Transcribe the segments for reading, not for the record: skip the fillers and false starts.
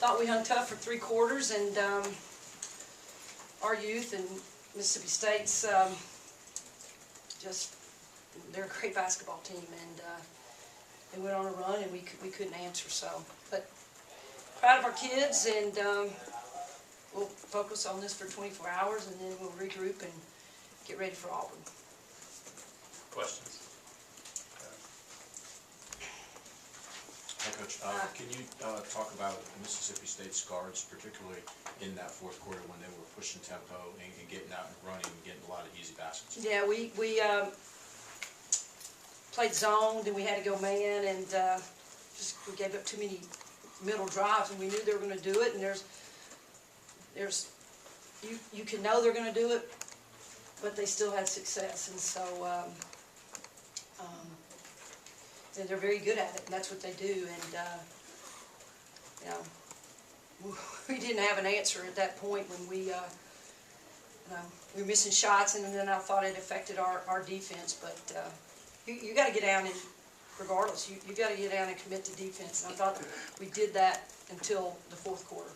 thought we hung tough for 3 quarters, and our youth and Mississippi State's they're a great basketball team, and they went on a run, and we couldn't answer. So, but proud of our kids, and we'll focus on this for 24 hours, and then we'll regroup and get ready for Auburn. Questions? Hey, Coach, can you talk about Mississippi State's guards, particularly in that fourth quarter when they were pushing tempo and getting out and running and getting a lot of easy baskets? Yeah, we played zone, and we had to go man, and we gave up too many middle drives, and we knew they were going to do it. And you can know they're going to do it, but they still had success, and so and they're very good at it, and that's what they do. And you know, we didn't have an answer at that point when we were missing shots, and then I thought it affected our defense. But you got to get down, and regardless, you got to get down and commit to defense. And I thought we did that until the fourth quarter.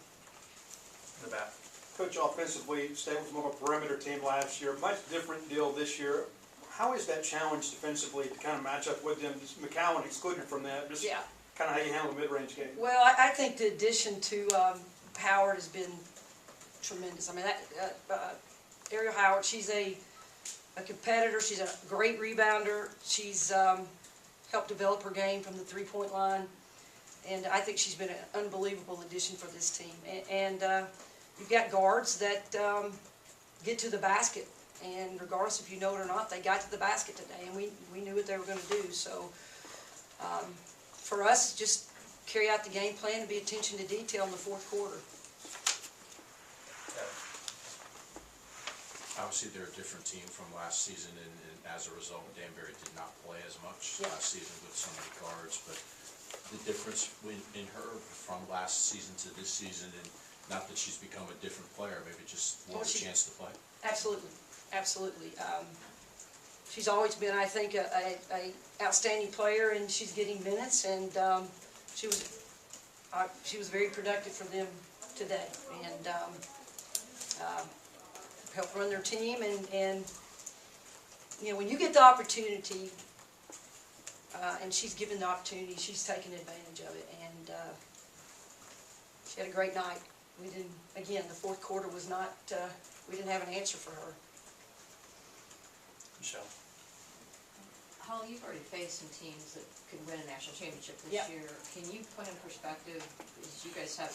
In the back. Coach, offensively, State was more of a perimeter team last year. Much different deal this year. How is that challenge defensively to kind of match up with them? Just McCowan excluded from that. Just Yeah. kind of how you handle the mid-range game. Well, I think the addition to Howard has been tremendous. I mean, Ariel Howard, she's a competitor. She's a great rebounder. She's helped develop her game from the three-point line, and I think she's been an unbelievable addition for this team. And you've got guards that get to the basket, and regardless if you know it or not, they got to the basket today, and we knew what they were going to do. So for us, just carry out the game plan and be attention to detail in the fourth quarter. Obviously, they're a different team from last season, and as a result, Danbury did not play as much last season with so many guards. But the difference in her from last season to this season, and not that she's become a different player, maybe just more of a chance to play. Absolutely, absolutely. She's always been, I think, a outstanding player, and she's getting minutes, and she was very productive for them today, and helped run their team. And you know, when you get the opportunity, and she's given the opportunity, she's taken advantage of it, and she had a great night. We didn't, again, the fourth quarter was not, we didn't have an answer for her. Michelle. Holly, you've already faced some teams that could win a national championship this year. Can you put in perspective, as you guys have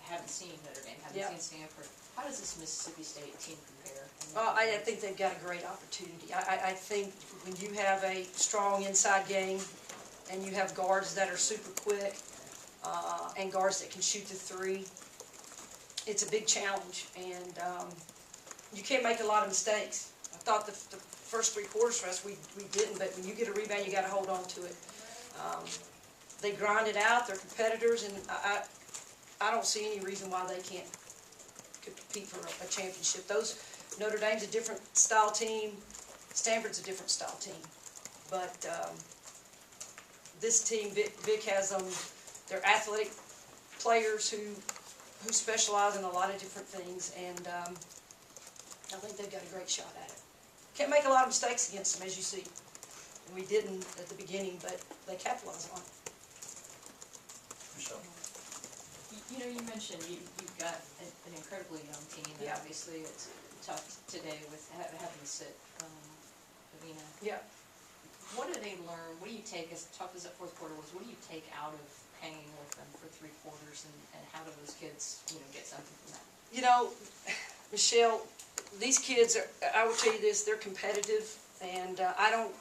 haven't seen Notre Dame, haven't seen Stanford, how does this Mississippi State team compare? I think they've got a great opportunity. I think when you have a strong inside game, and you have guards that are super quick, and guards that can shoot the three, it's a big challenge, and you can't make a lot of mistakes. I thought the first 3 quarters for us, we didn't, but when you get a rebound, you got to hold on to it. They grind it out. They're competitors, and I don't see any reason why they can't compete for a championship. Notre Dame's a different style team. Stanford's a different style team. But this team, Vic has them. They're athletic players who specialize in a lot of different things, and I think they've got a great shot at it. Can't make a lot of mistakes against them, as you see. We didn't at the beginning, but they capitalize on it. Michelle. You know, you mentioned you've got an incredibly young team, and obviously it's tough today with having to sit Avina. Yeah. What do they learn? What do you take, as tough as that fourth quarter was, what do you take out of hanging with them for 3 quarters, and how do those kids, get something from that? You know, Michelle, these kids are, I will tell you this, they're competitive, and I don't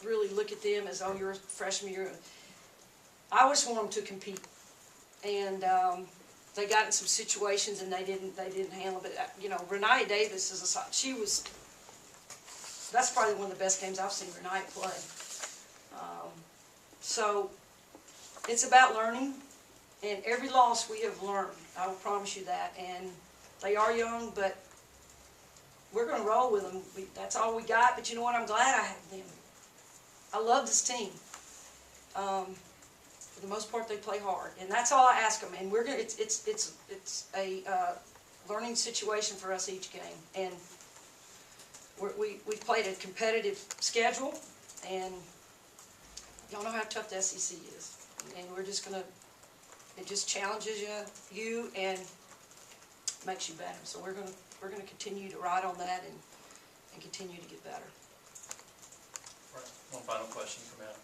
really look at them as, oh, you're a freshman, I always want them to compete, and they got in some situations and they didn't handle it. But Renee Davis that's probably one of the best games I've seen Renee play. So it's about learning, and every loss we have learned. I will promise you that. And they are young, but we're going to roll with them. That's all we got. But you know what? I'm glad I have them. I love this team. For the most part, they play hard, and that's all I ask them, and we're gonna, it's a, learning situation for us each game, and we've played a competitive schedule, and y'all know how tough the SEC is, and we're just gonna, it just challenges you and makes you better, so we're gonna continue to ride on that and continue to get better. All right, one final question from Adam.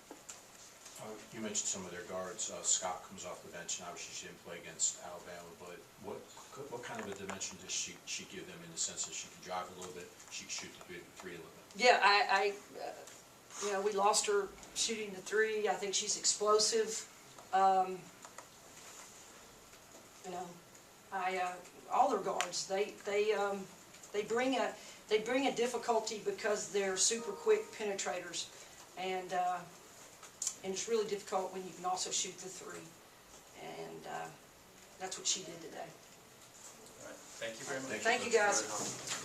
You mentioned some of their guards. Scott comes off the bench, and obviously she didn't play against Alabama, but what kind of a dimension does she give them in the sense that she can drive a little bit, she can shoot the three a little bit? Yeah, you know, we lost her shooting the three. I think she's explosive. You know, all their guards, they bring a difficulty because they're super quick penetrators, and it's really difficult when you can also shoot the three, and that's what she did today. All right, thank you very much. Thank you, guys.